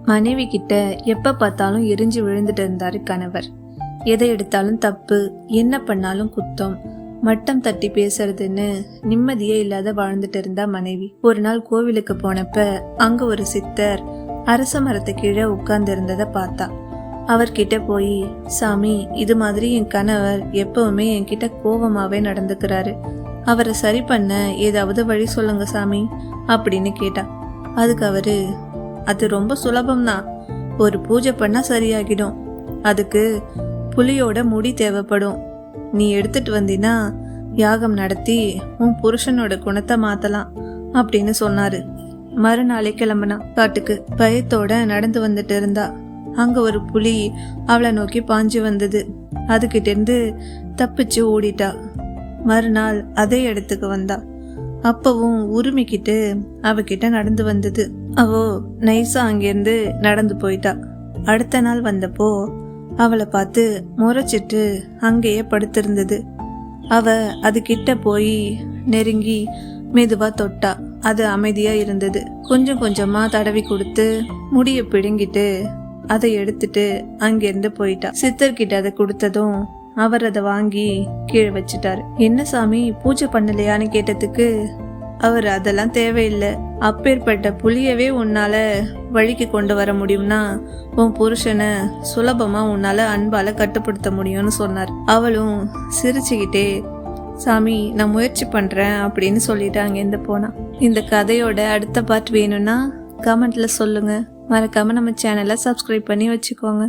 மனைவி கிட்ட எப்ப பார்த்தாலும் எரிஞ்சு விழுந்துட்டு இருந்தாரு கணவர். எதை எடுத்தாலும் தப்பு, என்ன பண்ணாலும் குத்தம், மட்டம் தட்டி பேசுறதுன்னு நிம்மதியே இல்லாத வாழ்ந்துட்டு இருந்தா மனைவி. ஒரு நாள் கோவிலுக்கு போனப்ப அங்க ஒரு சித்தர் அரச மரத்து கீழே உட்கார்ந்து இருந்ததை பார்த்தா. அவர்கிட்ட போய், சாமி, இது மாதிரி என் கணவர் எப்பவுமே என்கிட்ட கோபமாவே நடந்துக்கிறாரு, அவரை சரி பண்ண ஏதாவது வழி சொல்லுங்க சாமி அப்படின்னு கேட்டா. அதுக்கு அவரு, அது ரொம்ப சுலபம்தான், ஒரு பூஜை பண்ணா சரியாகிடும், அதுக்கு புலியோட முடி தேவைப்படும், நீ எடுத்துட்டு வந்தினா யாகம் நடத்தி உன் புருஷனோட குணத்தை மாத்தலாம் அப்படின்னு சொன்னாரு. மறுநாளே கிளம்புனா காட்டுக்கு. பயத்தோட நடந்து வந்துட்டு இருந்தா. அங்க ஒரு புலி அவளை நோக்கி பாஞ்சு வந்தது. அதுகிட்ட இருந்து தப்பிச்சு ஓடிட்டா. மறுநாள் அதே இடத்துக்கு வந்தா. அப்பவும் உரிமைக்கிட்டு அவகிட்ட நடந்து வந்தது. அவோ நைஸா அங்கிருந்து நடந்து போயிட்டா. அடுத்த நாள் வந்தப்போ அவளை பார்த்து முறைச்சிட்டு அங்கேயே படுத்திருந்தது. அவ அது கிட்ட போய் நெருங்கி மெதுவா தொட்டா. அது அமைதியா இருந்தது. கொஞ்சம் கொஞ்சமா தடவி கொடுத்து முடிய பிடுங்கிட்டு அதை எடுத்துட்டு அங்கிருந்து போயிட்டா. சித்தர்கிட்ட அதை கொடுத்ததும் அவர் அதை வாங்கி கீழே வச்சுட்டாரு. என்ன சாமி, பூஜை பண்ணலையான்னு கேட்டதுக்கு அவர், அதெல்லாம் தேவையில்லை, அப்பேற்பட்ட புலியவே உன்னால வழிக்கு கொண்டு வர முடியும்னா உன் புருஷனை சுலபமா உன்னால அன்பால கட்டுப்படுத்த முடியும்னு சொன்னார். அவளும் சிரிச்சுக்கிட்டே, சாமி, நான் முயற்சி பண்றேன் அப்படின்னு சொல்லிட்டு அங்கேருந்து போனா. இந்த கதையோட அடுத்த பார்ட் வேணும்னா கமெண்ட்ல சொல்லுங்க. மறக்காம நம்ம சேனலை சப்ஸ்கிரைப் பண்ணி வச்சுக்கோங்க.